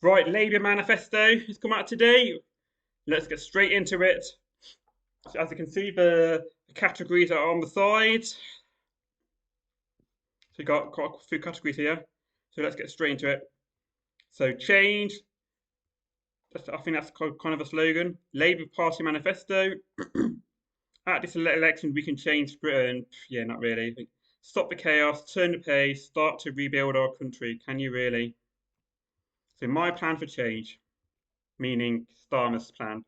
Right, Labour manifesto has come out today. Let's get straight into it. So as you can see, the categories are on the side. So we've got quite a few categories here. So let's get straight into it. So change. I think that's kind of a slogan. Labour Party manifesto. At this election, we can change Britain. Yeah, not really. Stop the chaos, turn the page, start to rebuild our country. Can you really? So my plan for change, meaning Starmer's plan.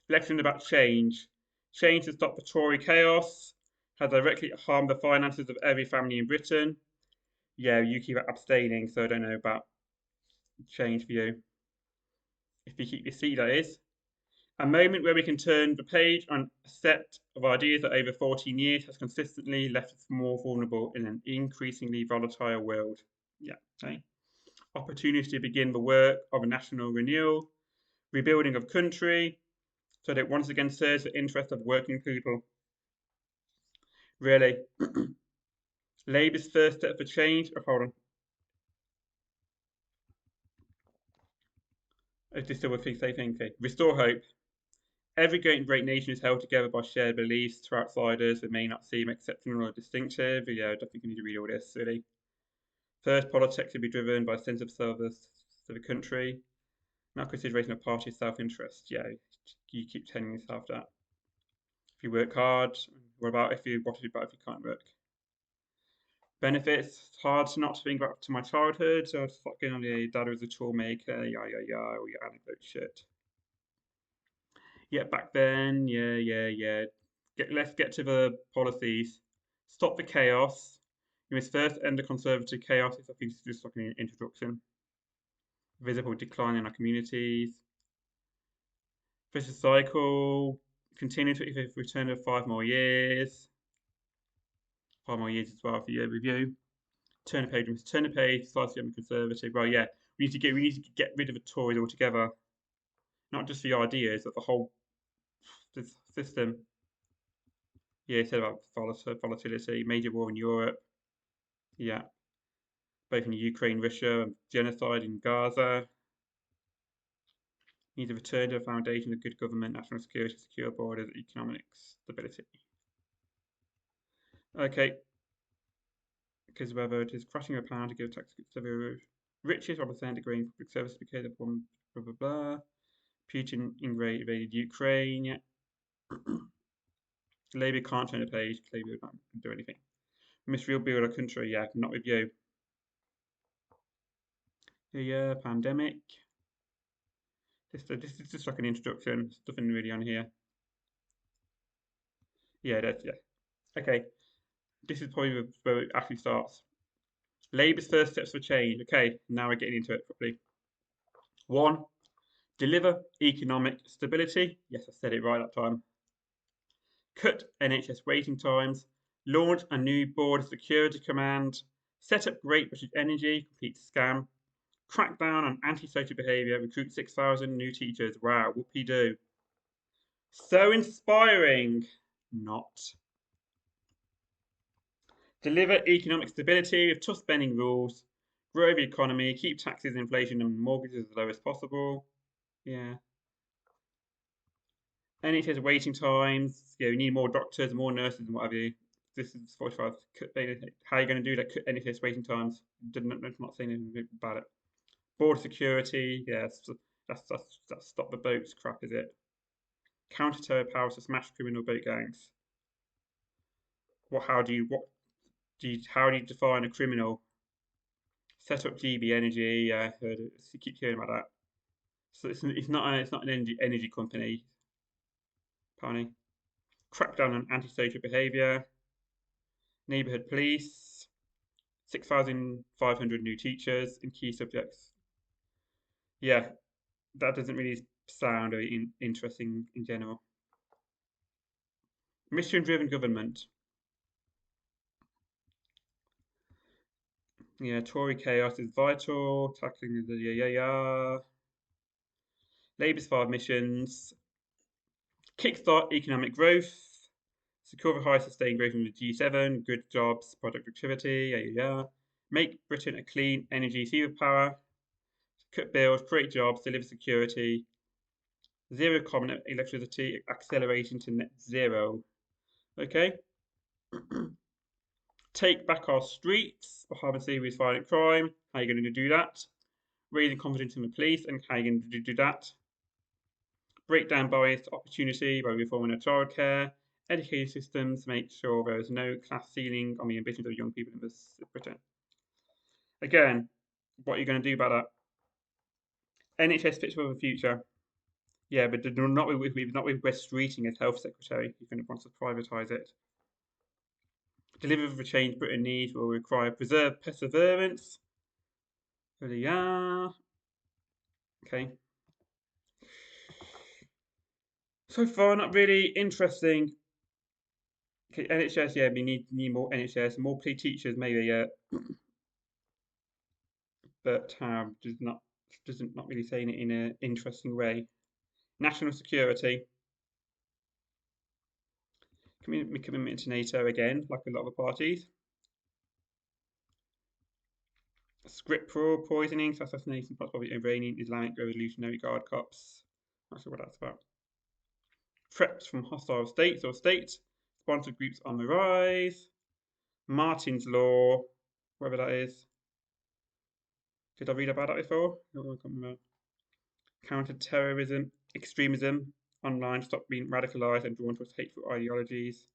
Election about change. Change to stop the Tory chaos has directly harmed the finances of every family in Britain. Yeah, you keep abstaining, so I don't know about change for you. If you keep your seat, that is. A moment where we can turn the page on a set of ideas that over 14 years has consistently left us more vulnerable in an increasingly volatile world. Yeah, okay. Opportunity to begin the work of a national renewal, rebuilding of country, so that it once again serves the interest of working people. Really, Labour's first step for change. Oh, hold on. Is this still a same thing? Okay. Restore hope. Every great nation is held together by shared beliefs to outsiders that may not seem exceptional or distinctive. Yeah, I don't think you need to read all this, really. First, politics should be driven by a sense of service to the country, not consideration of party self-interest. Yeah, you keep telling yourself that. If you work hard, what about if you can't work? Benefits, it's hard not to think back to my childhood. So I was fucking on the dad was a toolmaker, all your anecdote shit. Yeah, back then, yeah. Let's get to the policies. Stop the chaos. You must first end the conservative chaos. I think it's just like an introduction. Visible decline in our communities. Vicious cycle. Continue to if return of 5 more years. 5 more years as well for your review. Turn the page. We must turn the page. Slightly conservative. Well, yeah, we need to get rid of the Tories altogether. Not just the ideas, but the whole system. Yeah, said about volatility, major war in Europe. Yeah, both in Ukraine, Russia, and genocide in Gaza. Need to return to a foundation of good government, national security, secure borders, economic stability. Okay, because whether it is crashing a pound to give tax to riches while disintegrating public service because of one blah blah blah. Putin invaded Ukraine. Labour can't turn a page. Labour can't do anything. Must rebuild our country. Yeah, not with you. Yeah, pandemic. This is just like an introduction. There's nothing really on here. Yeah. Okay, this is probably where it actually starts. Labour's first steps for change. Okay, now we're getting into it properly. One, deliver economic stability. Yes, I said it right that time. Cut NHS waiting times. Launch a new border security command. Set up Great British Energy. Complete scam. Crack down on antisocial behaviour. Recruit 6,000 new teachers. Wow, whoopie doo. So inspiring. Not. Deliver economic stability with tough spending rules, grow the economy, keep taxes, inflation, and mortgages as low as possible. Yeah. NHS waiting times. Yeah, we need more doctors, more nurses, and what have you. This is 45. How are you going to do that? Cut NHS waiting times. Not saying anything about it. Border security. Yes, that's stop the boats crap, is it? Counter terror powers to smash criminal boat gangs. How do you define a criminal? Set up GB Energy. Yeah, I heard it. You keep hearing about that. So it's not an energy company, apparently. Crackdown on antisocial behaviour. Neighbourhood police. 6,500 new teachers in key subjects. Yeah, that doesn't really sound very interesting in general. Mission-driven government. Yeah, Tory chaos is vital. Tackling the yeah. Labour's 5 missions. Kickstart economic growth. Secure the high sustained growth in the G7, good jobs, productivity, yeah. Make Britain a clean energy superpower. cut bills, create jobs, deliver security, zero carbon electricity, acceleration to net zero. Okay? Take back our streets, or have a serious violent crime. How are you going to do that? Raising confidence in the police, and how are you going to do that? Break down bias to opportunity by reforming our childcare, education systems, make sure there is no class ceiling on the ambitions of young people in Britain. Again, what are you going to do about that? NHS fit for the future. Yeah, but not with West Streeting as health secretary. You're going to want to privatise it. Deliver the change Britain needs will require preserved perseverance. Yeah. Okay. So far, not really interesting. Okay, NHS, yeah, we need more NHS, more teachers, maybe, yeah, but doesn't not really saying it in an interesting way. National security, commitment to NATO again, like a lot of the parties. Skripal poisoning, assassination, possibly Iranian Islamic Revolutionary Guard cops. Not sure what that's about. Threats from hostile states or states. Sponsored groups on the rise. Martin's Law, whatever that is. Did I read about that before? No, I can't remember. Counter-terrorism, extremism, online, stop being radicalised and drawn towards hateful ideologies.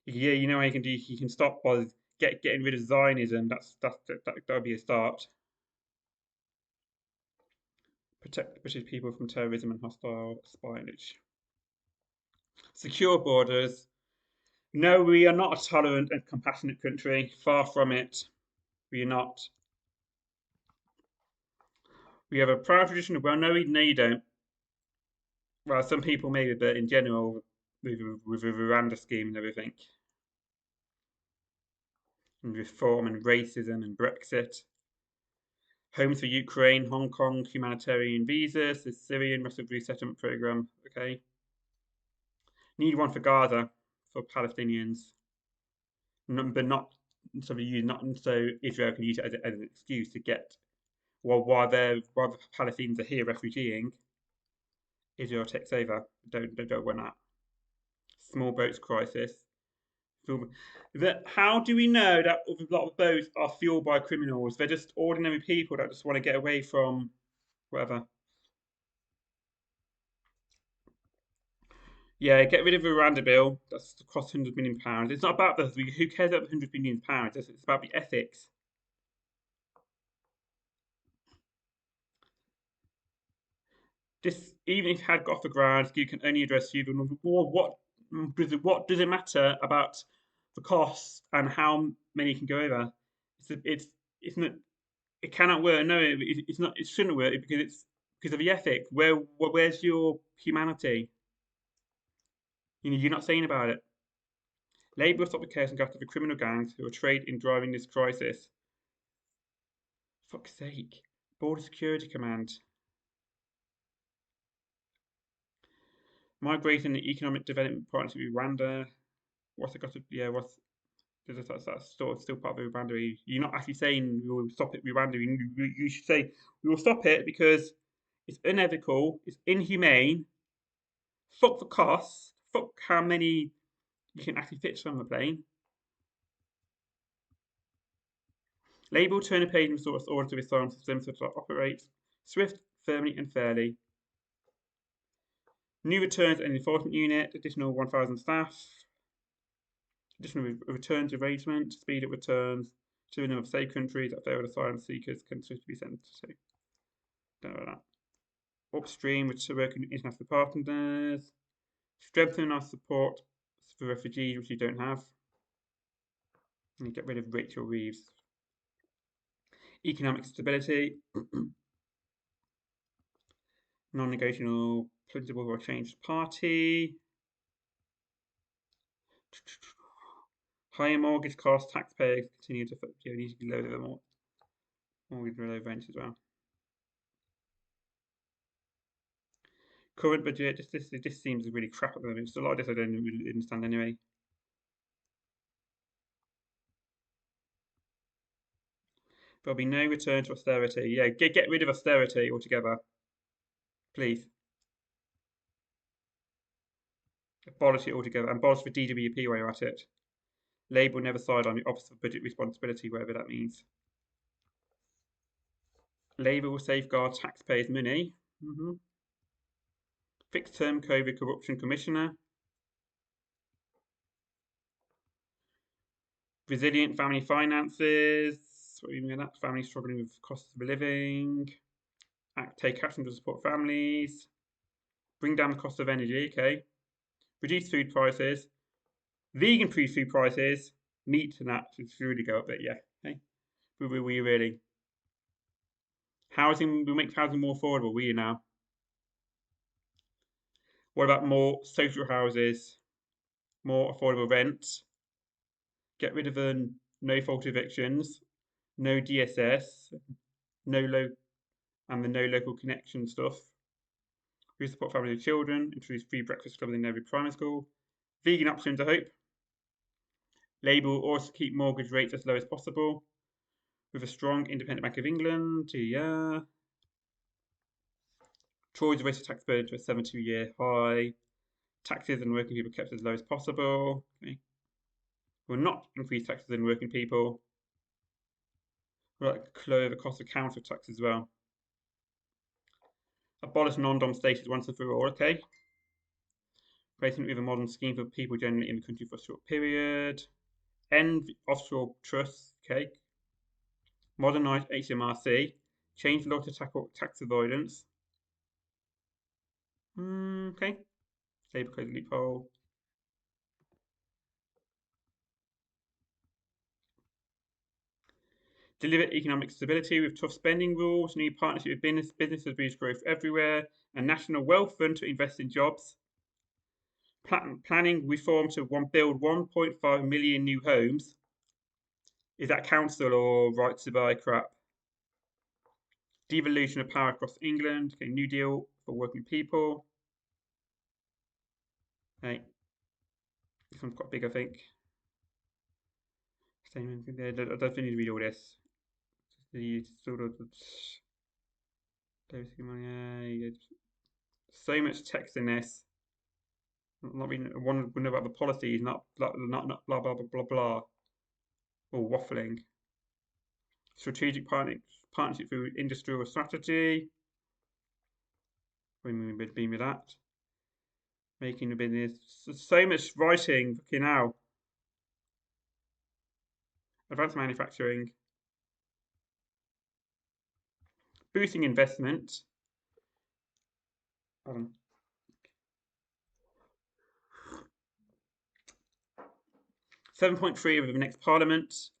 Yeah, you know how you can stop by getting rid of Zionism. That'll be a start. Protect the British people from terrorism and hostile spionage. Secure borders. No, we are not a tolerant and compassionate country. Far from it. We are not. We have a proud tradition of, well, no, you don't. Well, some people maybe, but in general, with a veranda scheme and everything, and reform and racism and Brexit. Homes for Ukraine, Hong Kong, humanitarian visas, the Syrian refugee resettlement program. Okay. Need one for Gaza, for Palestinians, but not so Israel can use it as an excuse to get, well, while the Palestinians are here refugeeing, Israel takes over. Don't want that. Small boats crisis. How do we know that a lot of boats are fueled by criminals? They're just ordinary people that just want to get away from whatever. Yeah, get rid of the Miranda bill. That's cost £100 million. It's not about who cares about the £100 million. It's about the ethics. This, even if it had got off the ground, you can only address you. What does it matter about the costs and how many can go over? It's not. It cannot work. No, it's not. It shouldn't work because it's because of the ethic. Where's your humanity? You know, you're not saying about it. Labour will stop the chaos and go after the criminal gangs who are trained in driving this crisis. Fuck's sake. Border Security Command. Migrating the Economic Development Partnership with Rwanda. What's it got to? Yeah, that's still part of Rwanda. You're not actually saying we will stop it with Rwanda. You should say we will stop it because it's unethical, it's inhumane. Fuck the costs. Fuck how many you can actually fit on the plane. Label, turn a page and source order to asylum system so that operates swift, firmly, and fairly. New returns and enforcement unit, additional 1,000 staff. Additional returns arrangement, speed of returns to a number of safe countries that failed asylum seekers can swiftly be sent to. Don't know that. Upstream, which work with international partners. Strengthen our support for refugees, which you don't have. And get rid of Rachel Reeves. Economic stability. Non-negotiable principle or change party. Higher mortgage costs, taxpayers continue to need to be lower than mortgage below rent as well. Current budget, this seems really crap at the moment. It's a lot of this I don't really understand anyway. There'll be no return to austerity. Yeah, get rid of austerity altogether, please. Abolish it altogether. And abolish the DWP while you're at it. Labour never side on the Office of Budget Responsibility, whatever that means. Labour will safeguard taxpayers' money. Fixed term COVID corruption commissioner. Resilient family finances. What do you mean by that? Families struggling with costs of living. Take action to support families. Bring down the cost of energy. Okay. Reduce food prices. Vegan food prices. Meat and that should really go up there. Yeah. Okay. We really. Housing. We'll make housing more affordable. We now. What about more social houses? More affordable rent? Get rid of the no fault evictions, no DSS, no and the no local connection stuff. We support families with children, introduce free breakfast clubs in every primary school. Vegan options, I hope. Labour will also keep mortgage rates as low as possible, with a strong independent Bank of England. Yeah. Tories raise the tax burden to a 72-year high. Taxes on working people kept as low as possible. Okay. Will not increase taxes on working people. We'll lower the cost of council tax as well. Abolish non-dom status once and for all. Okay. Replacing it with a modern scheme for people generally in the country for a short period. End offshore trusts. Okay. Modernise HMRC. Change the law to tackle tax avoidance. Okay. Labour close loophole. Deliver economic stability with tough spending rules, new partnership with businesses boost growth everywhere, a national wealth fund to invest in jobs. Planning reform to build 1.5 million new homes. Is that council or right to buy crap? Devolution of power across England. Okay, New Deal for working people. Okay, this one's quite big, I think. I don't need to read all this. The sort of so much text in this. Not reading one know about the policies, not blah blah blah blah blah or waffling. Strategic partnership through industrial strategy. What do you mean with that? Making a business. So much writing, fucking hell. Advanced manufacturing. Boosting investment. 7.3 of the next parliament.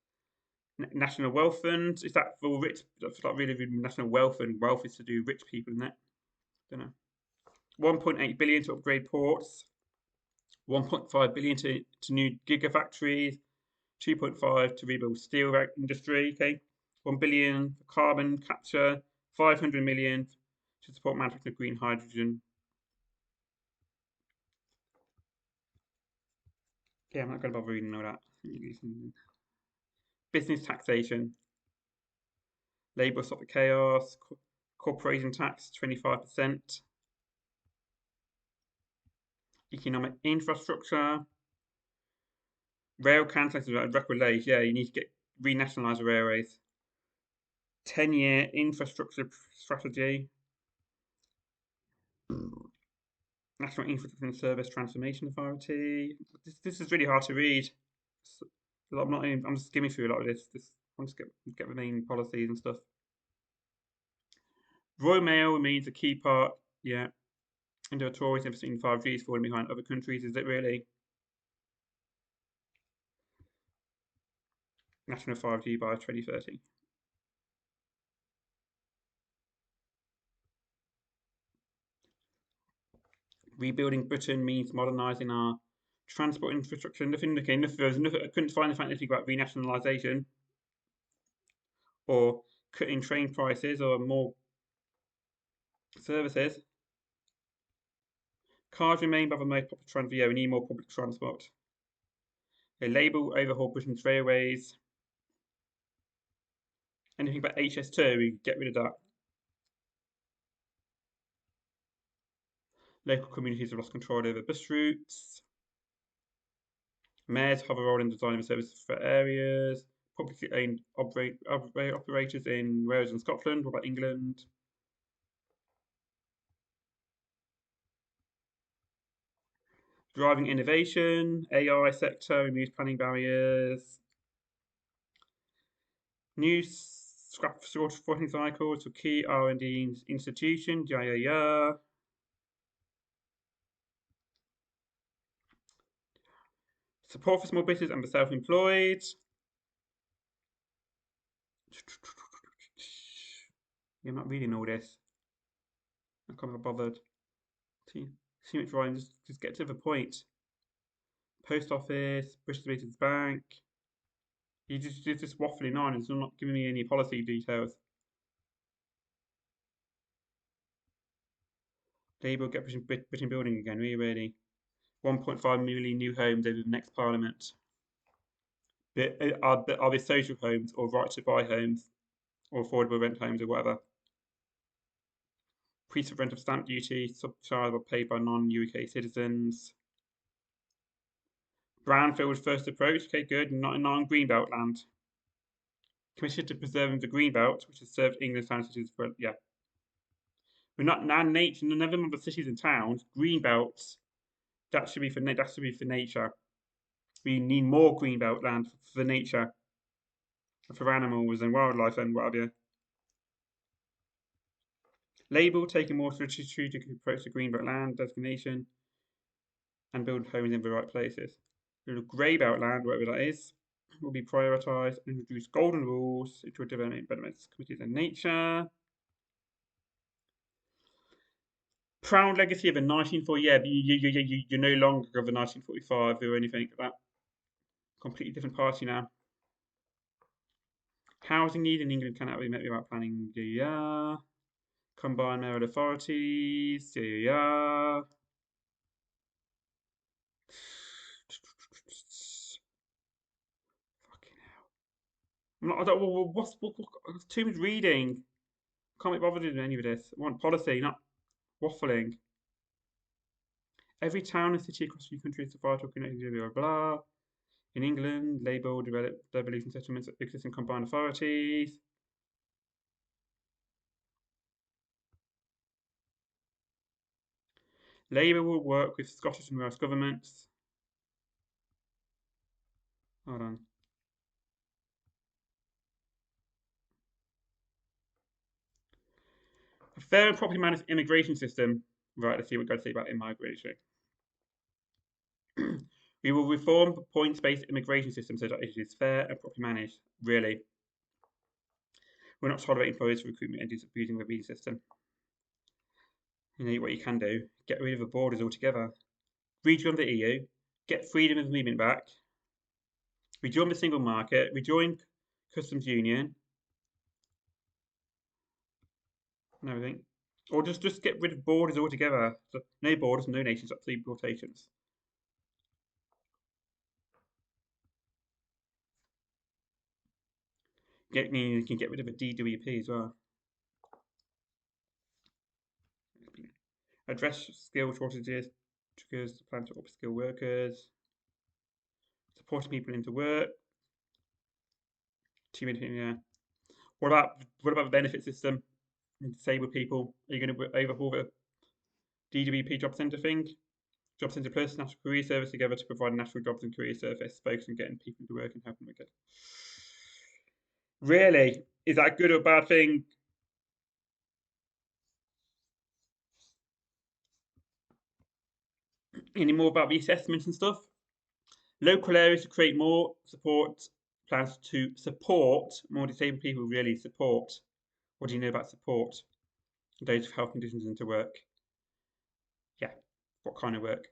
National Wealth Fund. Is that for rich? That's like really national wealth, and wealth is to do rich people, isn't it? Don't know. 1.8 billion to upgrade ports. 1.5 billion to new gigafactories. 2.5 to rebuild steel industry. Okay. 1 billion for carbon capture. 500 million to support manufacturing of green hydrogen. Yeah, I'm not going to bother reading all that. Business taxation. Labour stop the chaos. Corporation tax 25%. Economic infrastructure. Rail cancellation record lows. Yeah, you need to renationalise the railways. 10-year infrastructure strategy. National Infrastructure and Service Transformation Authority. This is really hard to read. I'm just skimming through a lot of this. I'm just get the main policies and stuff. Royal Mail remains a key part. Yeah. Indo Tories investing in 5G is falling behind other countries. Is it really? National 5G by 2030. Rebuilding Britain means modernising our transport infrastructure. Nothing. Okay, nothing. I couldn't find anything about renationalisation or cutting train prices or more services. Cars remain by the most popular transport. We need more public transport. A Labour overhaul Britain's railways. Anything about HS2, we get rid of that. Local communities have lost control over bus routes. Mayors have a role in designing services for areas. Publicly owned operators in Wales and Scotland. What about England? Driving innovation, AI sector removes planning barriers. New scrap sorting cycles for key R&D institutions. Yeah, yeah, yeah. Support for small business and the self-employed. You're not reading all this. I can't be bothered. See much writing, just get to the point. Post office, British Business Bank. You're just waffling on. It's not giving me any policy details. Labour get Britain building again, really. 1.5 million new homes over the next parliament. Are they social homes or right to buy homes or affordable rent homes or whatever? Increase of rent of stamp duty, subcharge paid by non-UK citizens. Brownfield first approach, okay, good. Not in non-greenbelt land. Committed to preserving the greenbelt, which has served England's town cities for, yeah. We're not now nature, never mind the cities and towns. Greenbelts, that should be for nature. We need more greenbelt land for nature, for animals and wildlife and what have you. Label, take a more strategic approach to greenbelt land designation and build homes in the right places. The grey-belt land, whatever that is, will be prioritised and introduce golden rules into a development benefits committees and nature. Proud legacy of the 1940, yeah, you're no longer of the 1945 or anything like that. Completely different party now. Housing need in England cannot be met without planning. Yeah. Combined mayoral authorities. Yeah. Fucking hell. I don't. What's too much reading? Can't be bothered with any of this. I want policy, not waffling. Every town and city across the country is vital connected, blah, blah, blah. In England, Labour developed devolution settlements existing combined authorities. Labour will work with Scottish and Welsh governments. Hold on. A fair and properly managed immigration system. Right, let's see what we've got to say about immigration. We will reform the points-based immigration system so that it is fair and properly managed. Really. We're not tolerating employers for recruitment and abusing the visa system. You know what you can do? Get rid of the borders altogether. Rejoin the EU. Get freedom of movement back. Rejoin the single market. Rejoin customs union. And everything. Or just get rid of borders altogether. So no borders, no nations, up to deportations. You can get rid of a DWP as well. Address skill shortages, triggers plan to upskill workers, supporting people into work. Yeah. What about the benefit system? Disabled people. Are you going to overhaul the DWP job centre thing? Job centre plus national career service together to provide national jobs and career service, focus on getting people into work and helping them get. Really? Is that a good or bad thing? Any more about the assessments and stuff? Local areas to create more support plans to support more disabled people. Really support. What do you know about support? Those with health conditions into work. Yeah. What kind of work?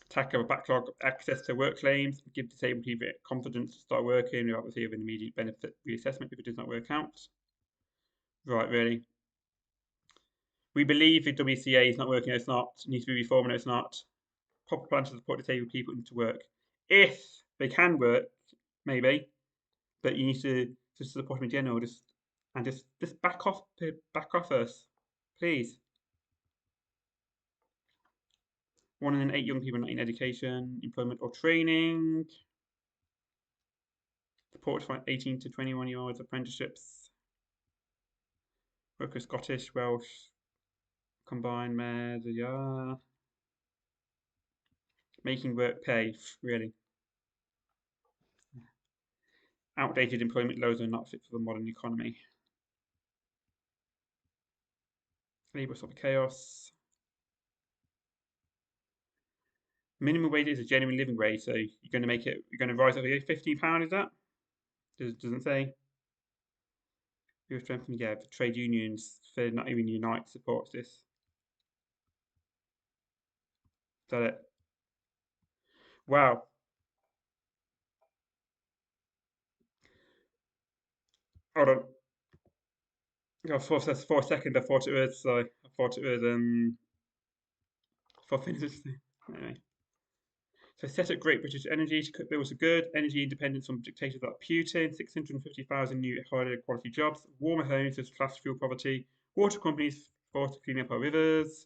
Tackle a backlog of access to work claims. Give disabled people confidence to start working without receiving immediate benefit reassessment if it does not work out. Right, really. We believe the WCA is not working, it's not. It needs to be reformed, it's not. Proper plan to support disabled people into work. If they can work, maybe, but you need to Just support them in general, just back off us, please. 1 in 8 young people not in education, employment, or training. Support for 18 to 21-year-olds apprenticeships. Workers Scottish, Welsh, combined med, yeah. Making work pay, really. Outdated employment laws are not fit for the modern economy. Labour stop chaos. Minimum wage is a genuine living wage, so you're going to make it. You're going to rise up to £15. Is that? Doesn't say. You're strengthening, yeah, for trade unions. For not even Unite supports this. Is that it? Wow. Hold on. Oh, for a second, I thought it was. I thought it was. For finish. Anyway. So set up Great British Energy to cut bills are good. Energy independence from dictators like Putin. 650,000 new higher quality jobs. Warmer homes to class fuel poverty. Water companies forced to clean up our rivers.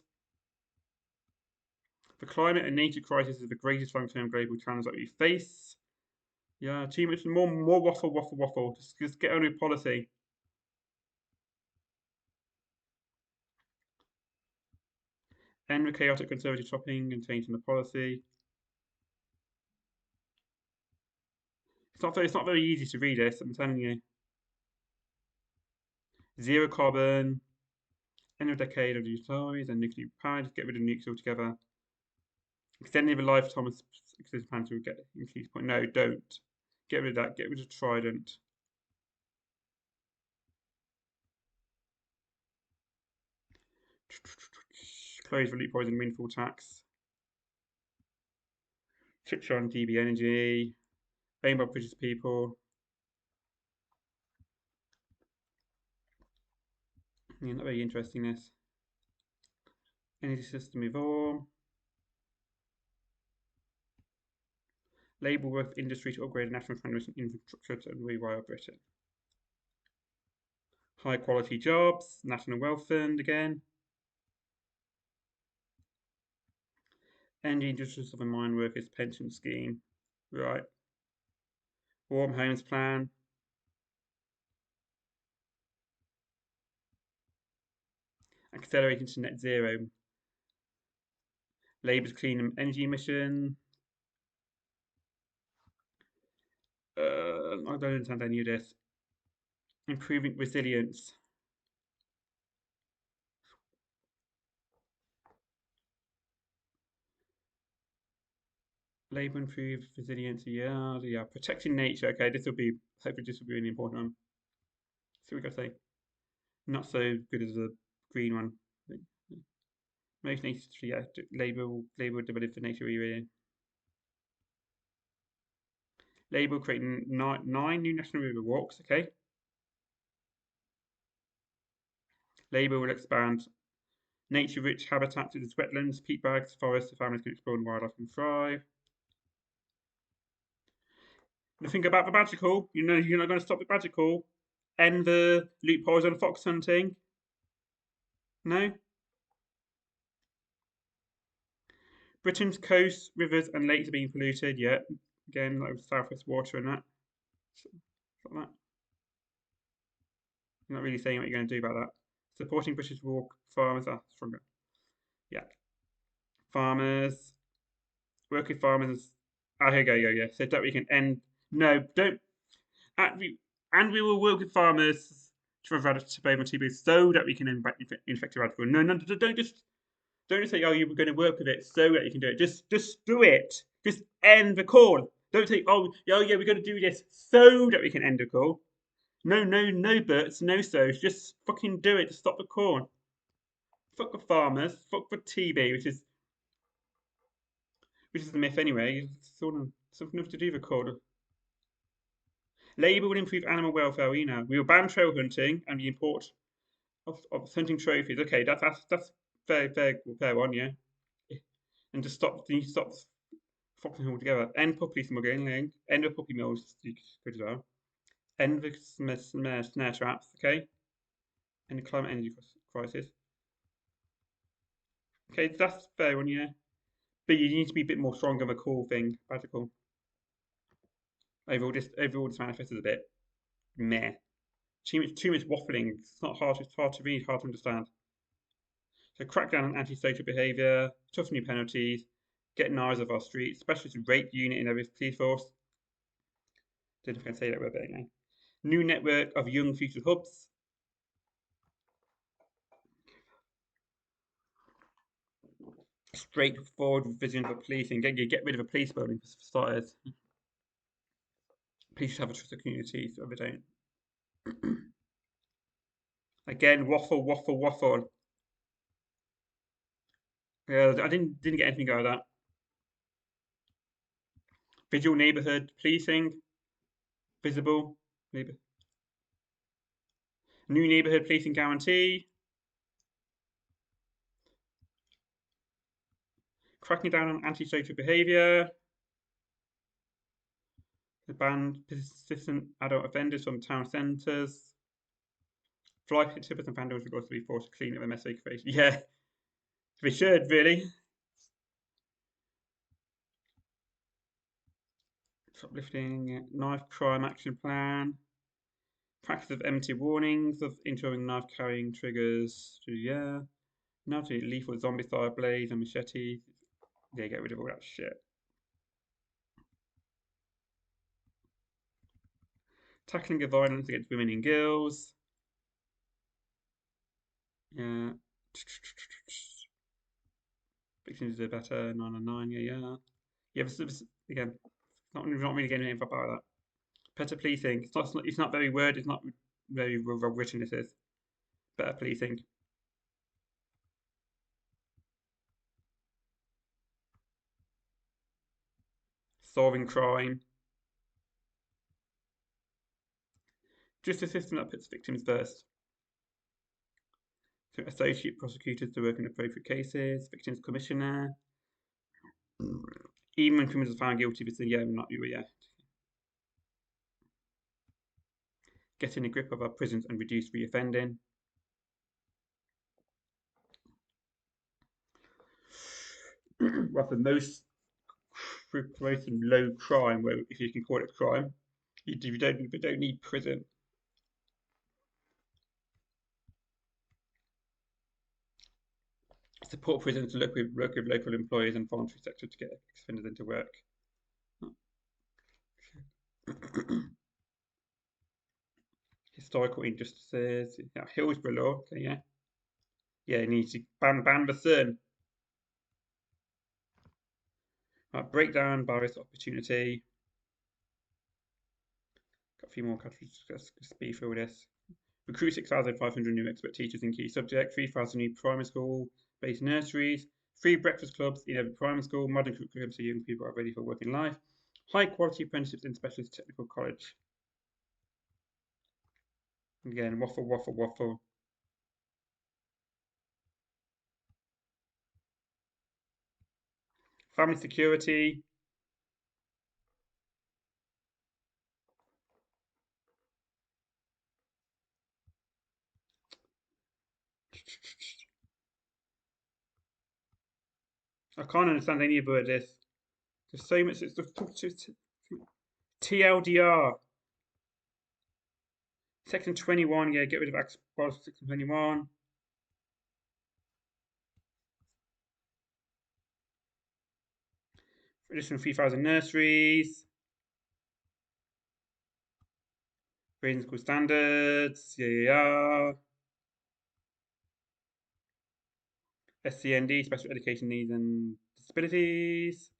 The climate and nature crisis is the greatest long-term global challenge that we face. Yeah, too much more waffle. Just get on with policy. End with chaotic conservative shopping and changing the policy. It's not very easy to read this, I'm telling you. Zero carbon, end of decade of utilities and nuclear power, just get rid of nukes altogether. Extending the lifetime of existing plans to get increased point. No, don't. Get rid of that, get rid of Trident. Close the loopholes and windfall tax. Structure on DB energy. Aim by British people. Yeah, not very interesting this. Energy system reform. Labour work industry to upgrade national transmission infrastructure and rewire Britain. High quality jobs, National Wealth Fund again. Energy Industrial and Mine Workers Pension Scheme. Right. Warm Homes Plan. Accelerating to net zero. Labour's clean energy mission. I don't understand any of this. Improving resilience. Labour improve resilience. Yeah. Protecting nature. Okay, hopefully this will be really important one. See what we got to say. Not so good as the green one. Most nature, yeah. Labour developed for nature area. Labour creating nine new national river walks. Okay. Labour will expand nature-rich habitats such as wetlands, peat bogs, forests, so families can explore and wildlife can thrive. The thing about the magical, you're not going to stop the magical. End the loopholes on fox hunting. No. Britain's coasts, rivers, and lakes are being polluted. Yeah. Again, like with southwest water and that. Like that. You're not really saying what you're going to do about that. Supporting British rural farmers are stronger. Yeah. Farmers. Work with farmers. Oh, here we go. Yeah. So that we can end. No, don't. And we will work with farmers to provide TB so that we can infect radical. No, don't just say, oh, you were going to work with it so that you can do it. Just do it. Just end the call. Don't say, oh yeah, we're going to do this so that we can end the call. No buts, no so's. Just fucking do it to stop the call. Fuck the farmers. Fuck the TB, which is the myth anyway. It's something enough to do with the call. Labour will improve animal welfare. We will ban trail hunting and the import of hunting trophies. Okay, that's fair one, yeah. And just stop foxing altogether. End puppy smuggling. End of puppy mills. Good as well. End the snare traps, okay? And the climate energy crisis. Okay, that's fair one, yeah. But you need to be a bit more strong of a core thing, radical. Overall, this manifesto is a bit meh. Too much waffling. It's not hard. It's hard to read, hard to understand. So crack down on antisocial behaviour, toughen new penalties, get knives off our streets, specialist rape unit in every police force. Don't know if I can say that word, but anyway. New network of young future hubs. Straightforward vision for policing. Get rid of a police building for starters. Police have a trusted community, so they don't. Again, waffle, waffle, waffle. Yeah, I didn't get anything out of that. Visual neighbourhood policing, visible neighbour. New neighbourhood policing guarantee. Cracking down on antisocial behaviour. Ban persistent adult offenders from town centres. Fly tippers and vandals will also be forced to clean up the mess they create. Yeah, they should really. Shoplifting, knife crime action plan. Practice of empty warnings of ensuring knife carrying triggers. Yeah. Now to lethal zombie style blades and machetes. Yeah, get rid of all that shit. Tackling of violence against women and girls. Yeah. Victims deserve better. 999. Yeah. Yeah, again, not really getting anything about that. Better policing. It's not very word. It's not very well written. This is better policing. Solving crime. Justice system that puts victims first. So associate prosecutors to work in appropriate cases. Victims commissioner. Even when criminals are found guilty, but yeah, not you. Yeah. Getting a grip of our prisons and reduce reoffending. Well, the most promoting low crime, where if you can call it crime, you don't need prison. Support prisons to work with local employers and voluntary sector to get offenders into work. Historical injustices. Yeah, Hillsborough law. Okay, yeah. Yeah, it needs to ban the sun. Break down barriers to opportunity. Got a few more categories to speed through this. Recruit 6,500 new expert teachers in key subjects, 3,000 new primary school based nurseries, free breakfast clubs in every primary school, modern curriculum so young people are ready for working life, high quality apprenticeships in specialist technical college. Again, waffle, waffle, waffle. Family security. I can't understand any of this. There's so much. It's TLDR. Section 21, yeah, get rid of Act Section 21. Additional 3,000 nurseries. Raising school standards. Yeah. SCND, special education needs and disabilities.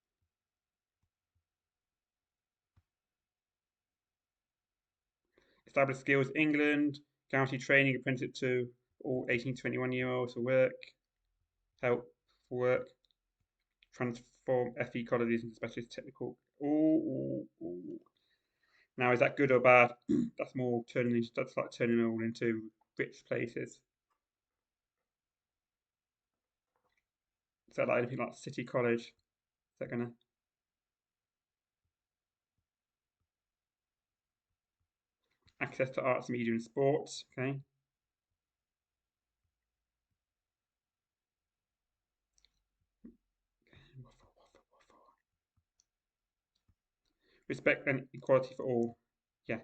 Established skills England, guarantee training apprenticeship to all 18 to 21-year-olds for work, help for work, transform FE colleges into specialist technical. Ooh, ooh, ooh. Now, is that good or bad? That's like turning them all into rich places. Is that like anything like City College? Is that gonna? access to arts, media, and sports. Okay. Respect and equality for all. Yeah.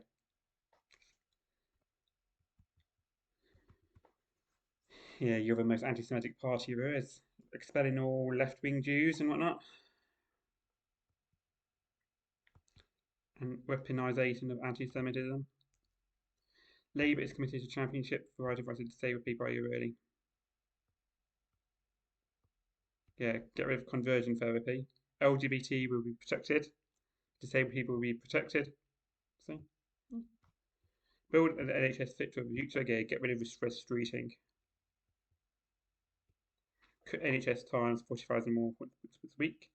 Yeah, you're the most anti-Semitic party there is. Expelling all left-wing Jews and whatnot. And weaponisation of anti-Semitism. Labour is committed to championship for right of rights to disabled people. Are you really? Yeah, get rid of conversion therapy. LGBT will be protected. Disabled people will be protected. So, build an NHS fit for the future. Yeah, get rid of restricted eating. Cut NHS times 40,000 more appointments per week.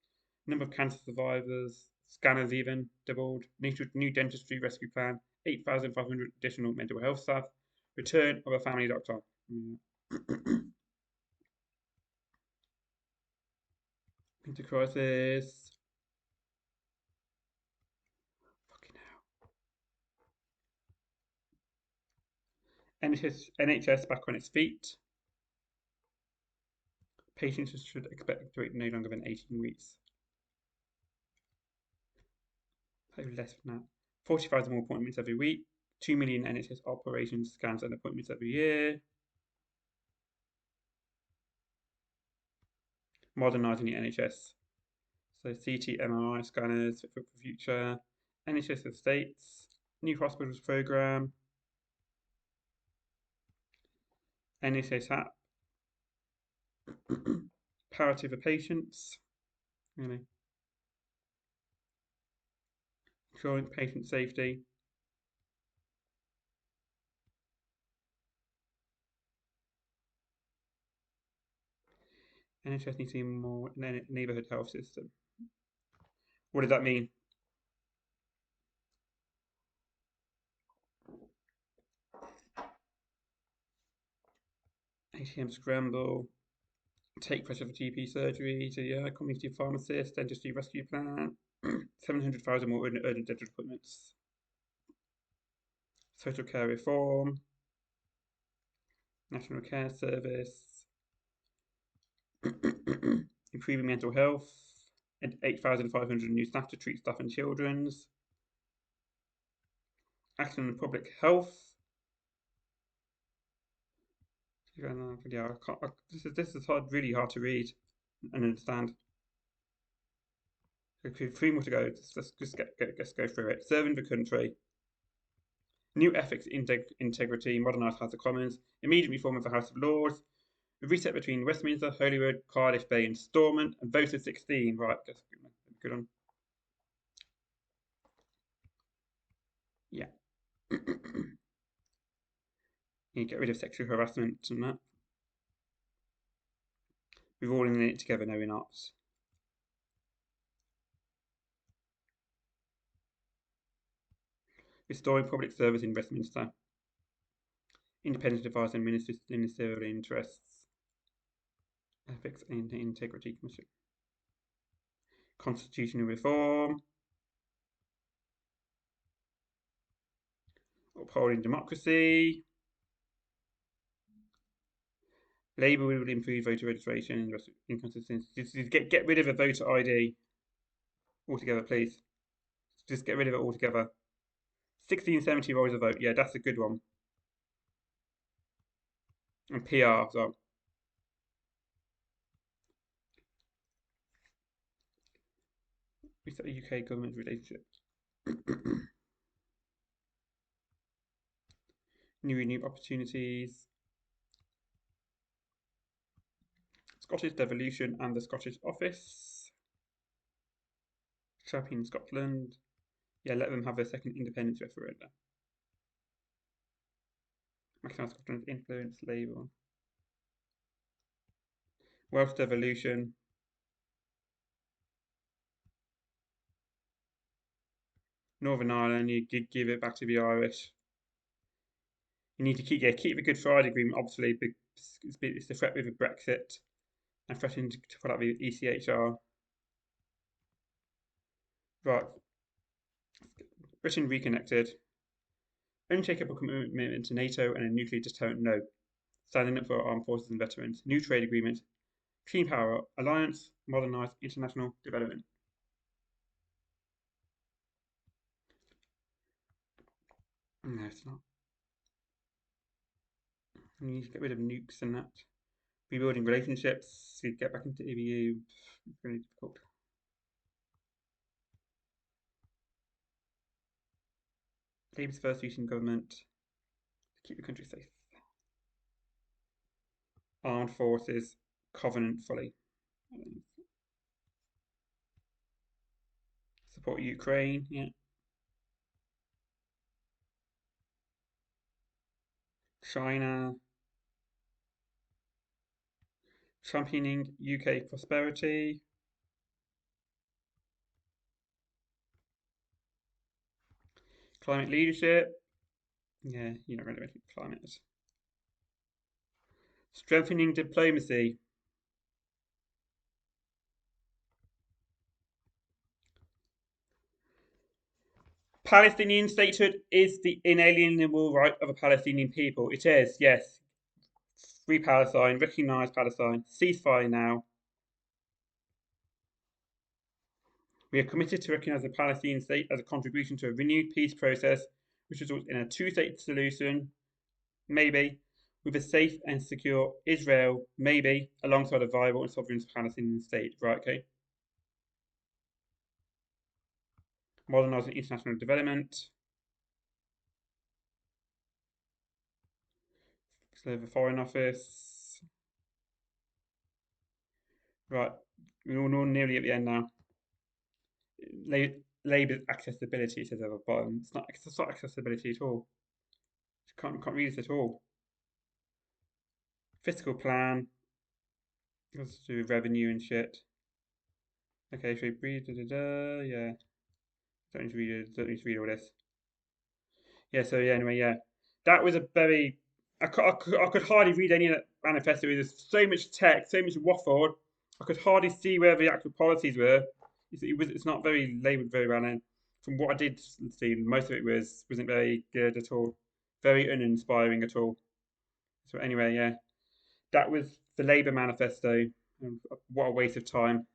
Number of cancer survivors, scanners even doubled. New dentistry rescue plan. 8,500 additional mental health staff. Return of a family doctor. Into crisis. Fucking hell. NHS back on its feet. Patients should expect to wait no longer than 18 weeks. Probably less than that. 40,000 more appointments every week. 2 million NHS operations, scans, and appointments every year. Modernising the NHS. So CT, MRI scanners fit for the future. NHS estates. New hospitals programme. NHS app. Parity for patients. Really. Ensuring patient safety. NHS needs to be more neighbourhood health system. What does that mean? ATM scramble. Take pressure for GP surgery to community pharmacist, dentistry rescue plan. 700,000 more urgent dental appointments. Social care reform. National Care Service. Improving mental health. And 8,500 new staff to treat staff and children's. Action on public health. Yeah, this is really hard to read and understand. Okay, 3 more to go. Let's just go through it. Serving the country. New ethics, integrity, modernised House of Commons. Immediate reform of the House of Lords. A reset between Westminster, Holyrood, Cardiff Bay, and Stormont. And vote of 16. Right, good on. Yeah. You get rid of sexual harassment and that. We're all in it together, no, we're not. Restoring public service in Westminster. Independent advice and ministerial interests. Ethics and Integrity Commission. Constitutional reform. Upholding democracy. Labour will improve voter registration and inconsistencies. Get rid of a voter ID altogether, please. Just get rid of it altogether. 1670 rolls a vote. Yeah, that's a good one. And PR as well. Reset the UK government relationship. New opportunities. Scottish devolution and the Scottish Office. Champion Scotland. Yeah, let them have their second independence referendum. Maximise Scotland's influence, Labour. Welsh devolution. Northern Ireland, you give it back to the Irish. You need to keep the Good Friday Agreement, obviously, it's the threat with Brexit and threatening to put up the ECHR. Right, Britain reconnected. unshakable commitment to NATO and a nuclear deterrent, no. Standing up for our armed forces and veterans, new trade agreement, clean power alliance, modernised international development. No, it's not. We need to get rid of nukes and that. Rebuilding relationships, we get back into EBU. It's really difficult. Labour's first use in government to keep the country safe. Armed forces, covenant fully. Support Ukraine, yeah. China, championing UK prosperity. Climate leadership, yeah, you're not going to do anything with climate. Strengthening diplomacy. Palestinian statehood is the inalienable right of a Palestinian people. It is, yes. Free Palestine, recognise Palestine, ceasefire now. We are committed to recognise the Palestinian state as a contribution to a renewed peace process, which results in a two-state solution, maybe, with a safe and secure Israel, maybe, alongside a viable and sovereign Palestinian state. Right, okay. Modernising international development. So the Foreign Office. Right, we're all nearly at the end now. Labour's accessibility says at the bottom. It's not accessibility at all. Can't read it at all. Fiscal plan. Let's do revenue and shit. Okay, so breathe, yeah. Don't need to read it. Don't need to read all this. Yeah. So yeah. Anyway, yeah. That was a very. I could hardly read any of that manifesto. There's so much text, so much waffle. I could hardly see where the actual policies were. It's not very labelled very well. And from what I did see, most of it wasn't very good at all. Very uninspiring at all. So anyway, yeah. That was the Labour manifesto. What a waste of time.